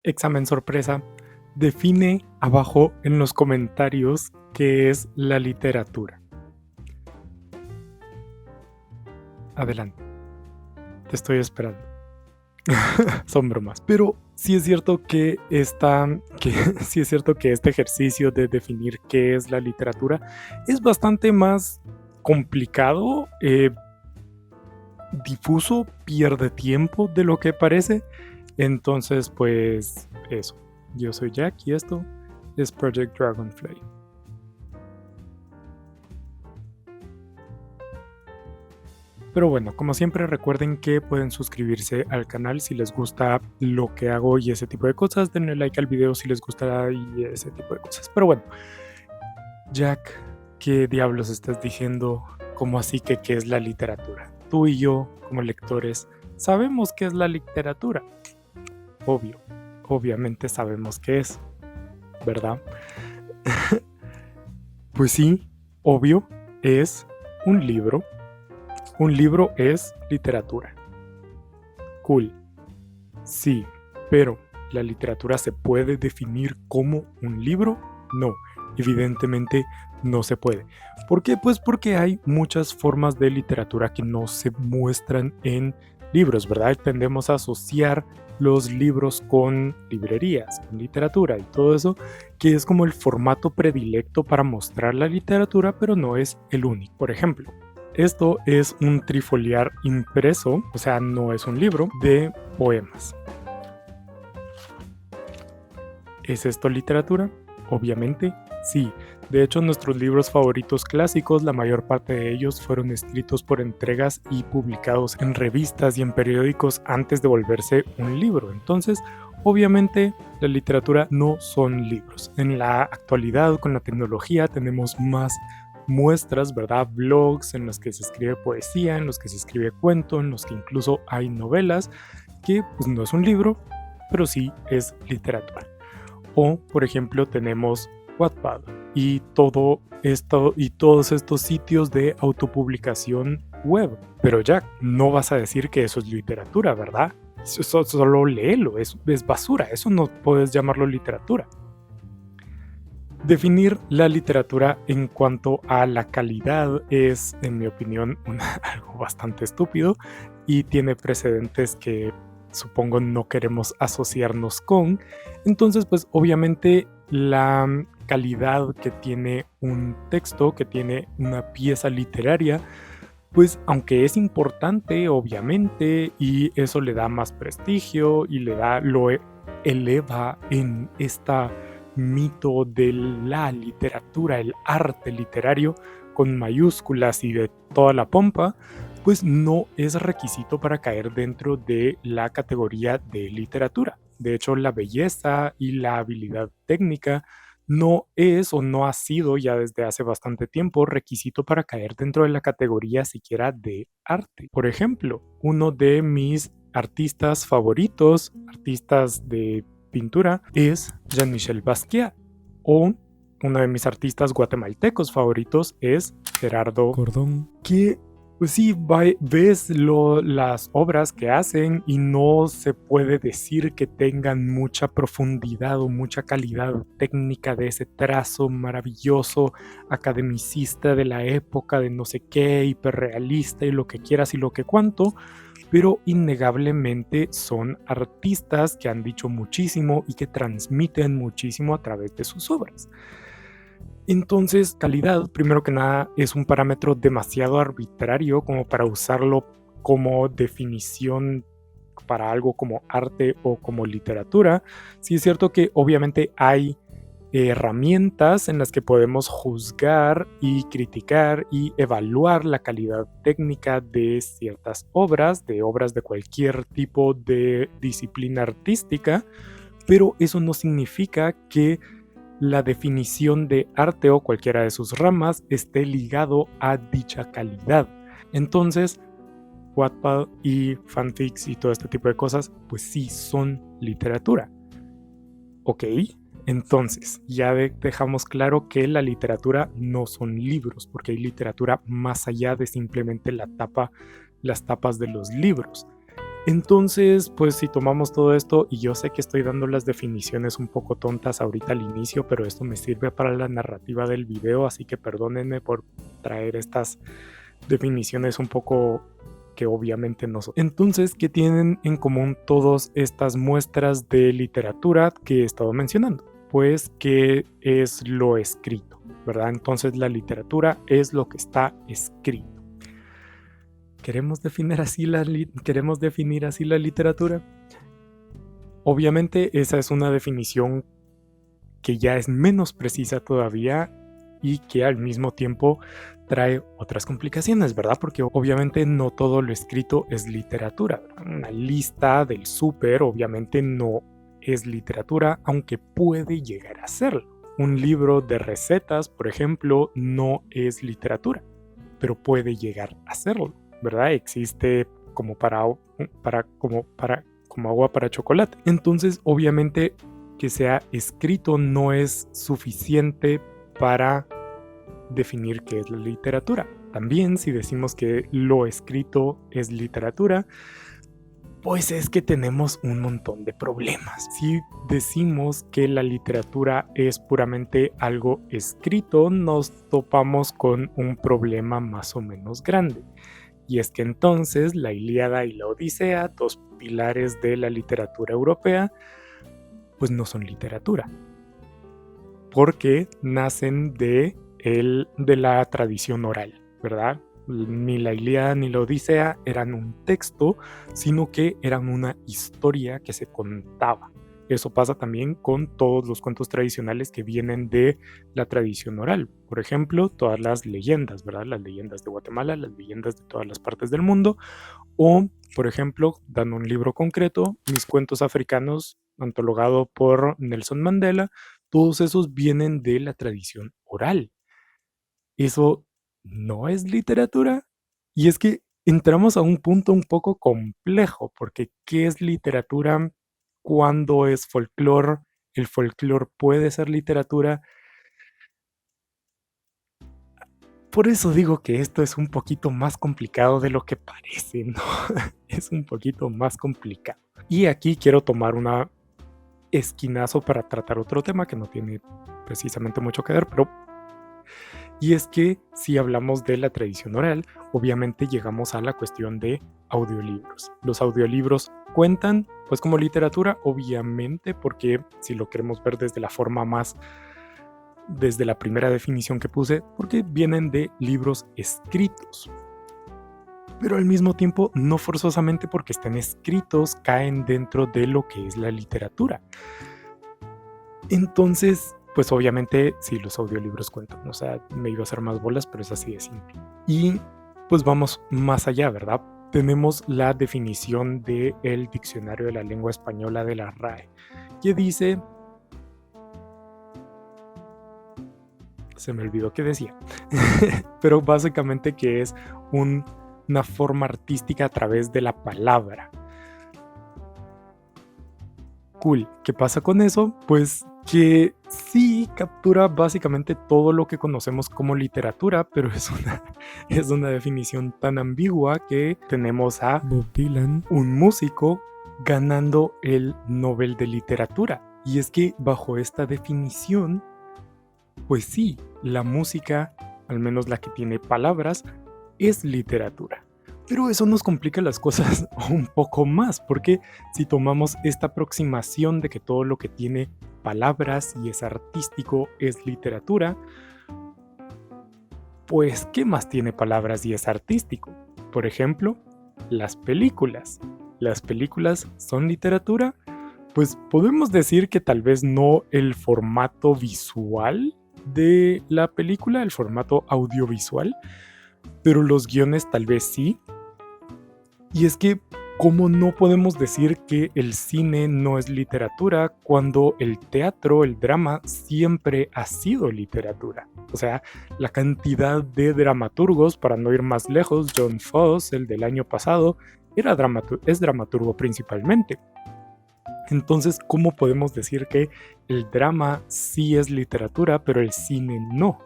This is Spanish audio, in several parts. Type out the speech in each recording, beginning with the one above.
examen sorpresa, define abajo en los comentarios qué es la literatura. Adelante, te estoy esperando. Son bromas, pero sí es cierto que sí es cierto que este ejercicio de definir qué es la literatura es bastante más complicado, difuso, pierde tiempo de lo que parece. Entonces, pues eso. Yo soy Jack y esto es Project Dragonfly. Pero bueno, como siempre recuerden que pueden suscribirse al canal si les gusta lo que hago y ese tipo de cosas. Denle like al video si les gusta y ese tipo de cosas. Pero bueno, Jack, ¿qué diablos estás diciendo? ¿Cómo así que qué es la literatura? Tú y yo, como lectores, sabemos qué es la literatura. Obvio, obviamente sabemos qué es, ¿verdad? Pues sí, obvio, es un libro. Un libro es literatura. Cool. Sí, pero ¿la literatura se puede definir como un libro? No, evidentemente no se puede. ¿Por qué? Pues porque hay muchas formas de literatura que no se muestran en libros, ¿verdad? Tendemos a asociar los libros con librerías, con literatura y todo eso, que es como el formato predilecto para mostrar la literatura, pero no es el único. Por ejemplo, esto es un trifoliar impreso, o sea, no es un libro, de poemas. ¿Es esto literatura? Obviamente, sí. De hecho, nuestros libros favoritos clásicos, la mayor parte de ellos fueron escritos por entregas y publicados en revistas y en periódicos antes de volverse un libro. Entonces, obviamente, la literatura no son libros. En la actualidad, con la tecnología, tenemos más muestras, ¿verdad? Blogs en los que se escribe poesía, en los que se escribe cuento, en los que incluso hay novelas, que pues no es un libro, pero sí es literatura. O, por ejemplo, tenemos Wattpad y todos estos sitios de autopublicación web. Pero Jack, no vas a decir que eso es literatura, ¿verdad? Solo léelo, es basura, eso no puedes llamarlo literatura. Definir la literatura en cuanto a la calidad es, en mi opinión, algo bastante estúpido y tiene precedentes que supongo no queremos asociarnos con. Entonces, pues obviamente la calidad que tiene un texto, que tiene una pieza literaria, pues aunque es importante, obviamente, y eso le da más prestigio y lo eleva en esta mito de la literatura, el arte literario con mayúsculas y de toda la pompa, pues no es requisito para caer dentro de la categoría de literatura. De hecho, la belleza y la habilidad técnica no es o no ha sido ya desde hace bastante tiempo requisito para caer dentro de la categoría siquiera de arte. Por ejemplo, uno de mis artistas favoritos, artistas de pintura, es Jean-Michel Basquiat, o uno de mis artistas guatemaltecos favoritos es Gerardo Cordón, que pues sí, ves las obras que hacen y no se puede decir que tengan mucha profundidad o mucha calidad técnica de ese trazo maravilloso academicista de la época de no sé qué, hiperrealista y lo que quieras y lo que cuanto, pero innegablemente son artistas que han dicho muchísimo y que transmiten muchísimo a través de sus obras. Entonces, calidad, primero que nada, es un parámetro demasiado arbitrario como para usarlo como definición para algo como arte o como literatura. Sí es cierto que obviamente hay herramientas en las que podemos juzgar y criticar y evaluar la calidad técnica de ciertas obras, de cualquier tipo de disciplina artística, pero eso no significa que la definición de arte o cualquiera de sus ramas esté ligado a dicha calidad. Entonces, Wattpad y fanfics y todo este tipo de cosas, pues sí son literatura. Ok, entonces ya dejamos claro que la literatura no son libros, porque hay literatura más allá de simplemente las tapas de los libros. Entonces, pues si tomamos todo esto, y yo sé que estoy dando las definiciones un poco tontas ahorita al inicio, pero esto me sirve para la narrativa del video, así que perdónenme por traer estas definiciones un poco que obviamente no son. Entonces, ¿qué tienen en común todas estas muestras de literatura que he estado mencionando? Pues que es lo escrito, ¿verdad? Entonces la literatura es lo que está escrito. ¿Queremos definir así la literatura? Obviamente esa es una definición que ya es menos precisa todavía y que al mismo tiempo trae otras complicaciones, ¿verdad? Porque obviamente no todo lo escrito es literatura, ¿verdad? Una lista del súper obviamente no es literatura, aunque puede llegar a serlo. Un libro de recetas, por ejemplo, no es literatura, pero puede llegar a serlo, ¿verdad? Existe como como agua para chocolate. Entonces, obviamente que sea escrito no es suficiente para definir qué es la literatura. También si decimos que lo escrito es literatura, pues es que tenemos un montón de problemas. Si decimos que la literatura es puramente algo escrito, nos topamos con un problema más o menos grande. Y es que entonces la Ilíada y la Odisea, dos pilares de la literatura europea, pues no son literatura, porque nacen de la tradición oral, ¿verdad? Ni la Ilíada ni la Odisea eran un texto, sino que eran una historia que se contaba. Eso pasa también con todos los cuentos tradicionales que vienen de la tradición oral. Por ejemplo, todas las leyendas, ¿verdad? Las leyendas de Guatemala, las leyendas de todas las partes del mundo. O, por ejemplo, dando un libro concreto, Mis cuentos africanos, antologado por Nelson Mandela, todos esos vienen de la tradición oral. ¿Eso no es literatura? Y es que entramos a un punto un poco complejo, porque ¿qué es literatura? ¿Cuándo es folclore? ¿El folclore puede ser literatura? Por eso digo que esto es un poquito más complicado de lo que parece, ¿no? Es un poquito más complicado. Y aquí quiero tomar una esquinazo para tratar otro tema que no tiene precisamente mucho que ver, pero y es que si hablamos de la tradición oral, obviamente llegamos a la cuestión de audiolibros. Los audiolibros cuentan pues como literatura, obviamente, porque si lo queremos ver desde la forma más, desde la primera definición que puse, porque vienen de libros escritos. Pero al mismo tiempo, no forzosamente porque estén escritos, caen dentro de lo que es la literatura. Entonces, pues obviamente sí, los audiolibros cuentan, o sea, me iba a hacer más bolas, pero es así de simple. Y pues vamos más allá, ¿verdad? Tenemos la definición del Diccionario de la Lengua Española de la RAE, que dice, se me olvidó qué decía, pero básicamente que es una forma artística a través de la palabra. Cool, ¿qué pasa con eso? Pues que sí captura básicamente todo lo que conocemos como literatura, pero es una definición tan ambigua que tenemos a Bob Dylan, un músico, ganando el Nobel de Literatura. Y es que bajo esta definición, pues sí, la música, al menos la que tiene palabras, es literatura. Pero eso nos complica las cosas un poco más, porque si tomamos esta aproximación de que todo lo que tiene palabras y es artístico es literatura, pues ¿qué más tiene palabras y es artístico? Por ejemplo, las películas. ¿Las películas son literatura? Pues podemos decir que tal vez no el formato visual de la película, el formato audiovisual, pero los guiones tal vez sí. Y es que, ¿cómo no podemos decir que el cine no es literatura cuando el teatro, el drama, siempre ha sido literatura? O sea, la cantidad de dramaturgos, para no ir más lejos, John Fosse, el del año pasado, es dramaturgo principalmente. Entonces, ¿cómo podemos decir que el drama sí es literatura, pero el cine no?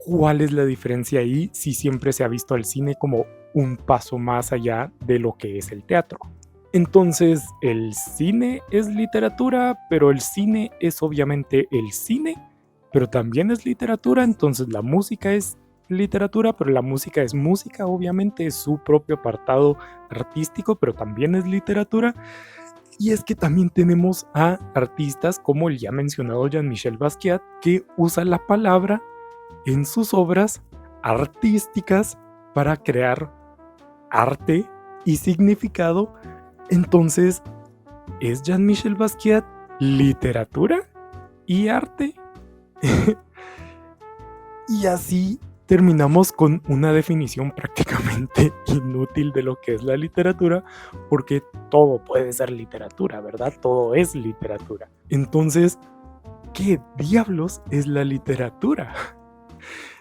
¿cuál es la diferencia ahí si siempre se ha visto al cine como un paso más allá de lo que es el teatro? Entonces, el cine es literatura, pero el cine es obviamente el cine, pero también es literatura. Entonces, la música es literatura, pero la música es música, obviamente es su propio apartado artístico, pero también es literatura. Y es que también tenemos a artistas como el ya mencionado Jean-Michel Basquiat, que usa la palabra en sus obras artísticas para crear arte y significado. Entonces, ¿es Jean-Michel Basquiat literatura y arte? Y así terminamos con una definición prácticamente inútil de lo que es la literatura, porque todo puede ser literatura, ¿verdad? Todo es literatura. Entonces, ¿qué diablos es la literatura?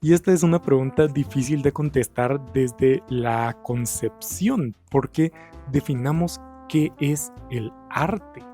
Y esta es una pregunta difícil de contestar desde la concepción, porque definamos qué es el arte.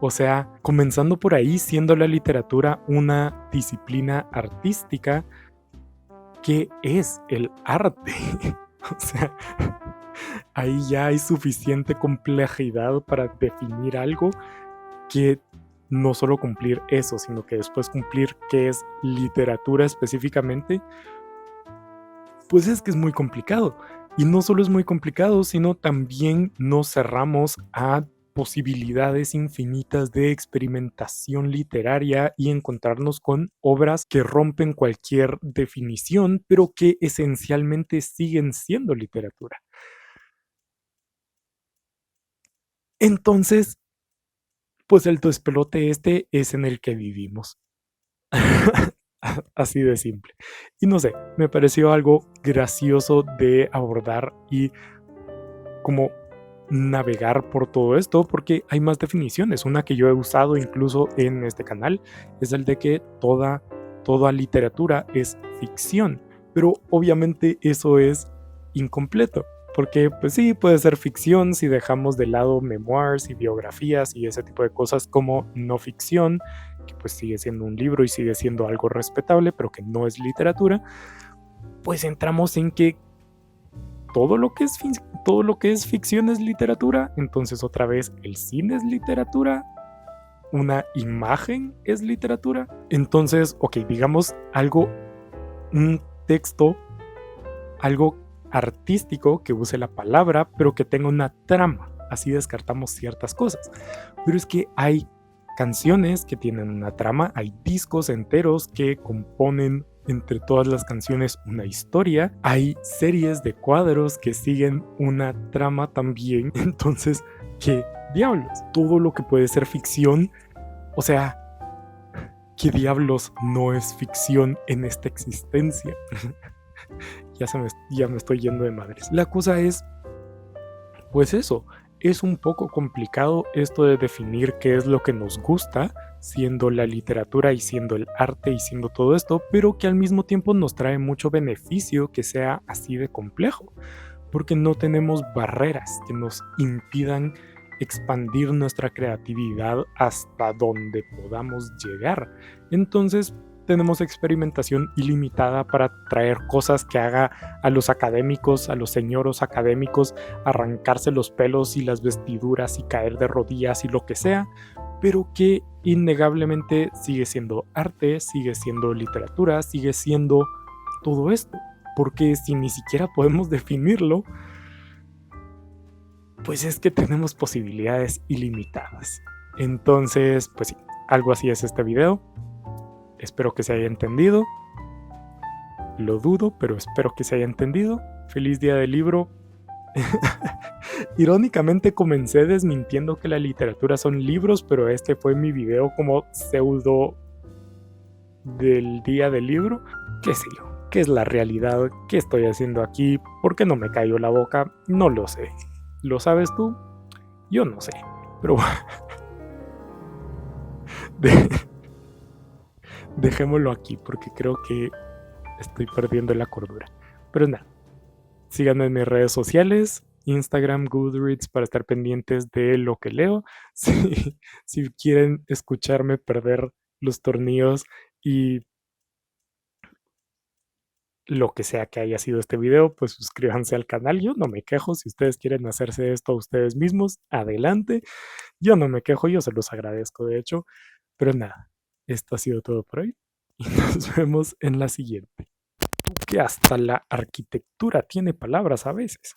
O sea, comenzando por ahí, siendo la literatura una disciplina artística, ¿qué es el arte? O sea, ahí ya hay suficiente complejidad para definir algo que no solo cumplir eso, sino que después cumplir qué es literatura específicamente, pues es que es muy complicado. Y no solo es muy complicado, sino también nos cerramos a posibilidades infinitas de experimentación literaria y encontrarnos con obras que rompen cualquier definición, pero que esencialmente siguen siendo literatura. Entonces, pues el despelote este es en el que vivimos. Así de simple. Y no sé, me pareció algo gracioso de abordar y como navegar por todo esto porque hay más definiciones. Una que yo he usado incluso en este canal es el de que toda literatura es ficción, pero obviamente eso es incompleto. Porque pues sí, puede ser ficción si dejamos de lado memoirs y biografías y ese tipo de cosas como no ficción, que pues sigue siendo un libro y sigue siendo algo respetable, pero que no es literatura. Pues entramos en que todo lo que es ficción es literatura. Entonces otra vez el cine es literatura, una imagen es literatura. Entonces, ok, digamos algo, un texto, algo artístico que use la palabra, pero que tenga una trama. Así descartamos ciertas cosas. Pero es que hay canciones que tienen una trama, hay discos enteros que componen entre todas las canciones una historia, hay series de cuadros que siguen una trama también. Entonces, ¿qué diablos? Todo lo que puede ser ficción, o sea, ¿qué diablos no es ficción en esta existencia? Ya me estoy yendo de madres. La cosa es, pues eso, es un poco complicado esto de definir qué es lo que nos gusta, siendo la literatura y siendo el arte y siendo todo esto, pero que al mismo tiempo nos trae mucho beneficio que sea así de complejo, porque no tenemos barreras que nos impidan expandir nuestra creatividad hasta donde podamos llegar. Entonces, tenemos experimentación ilimitada para traer cosas que haga a los académicos, a los señoros académicos, arrancarse los pelos y las vestiduras y caer de rodillas y lo que sea, pero que innegablemente sigue siendo arte, sigue siendo literatura, sigue siendo todo esto. Porque si ni siquiera podemos definirlo, pues es que tenemos posibilidades ilimitadas. Entonces, pues sí, algo así es este video. Espero que se haya entendido. Lo dudo, pero espero que se haya entendido. Feliz día del libro. Irónicamente comencé desmintiendo que la literatura son libros, pero este fue mi video como pseudo del día del libro. ¿Qué sé yo? ¿Qué es la realidad? ¿Qué estoy haciendo aquí? ¿Por qué no me cayó la boca? No lo sé. ¿Lo sabes tú? Yo no sé. Pero dejémoslo aquí porque creo que estoy perdiendo la cordura. Pero nada, síganme en mis redes sociales, Instagram, Goodreads, para estar pendientes de lo que leo. Si quieren escucharme perder los tornillos y lo que sea que haya sido este video, pues suscríbanse al canal. Yo no me quejo. Si ustedes quieren hacerse esto a ustedes mismos, adelante. Yo no me quejo, yo se los agradezco, de hecho. Pero nada, esto ha sido todo por hoy y nos vemos en la siguiente. Que hasta la arquitectura tiene palabras a veces.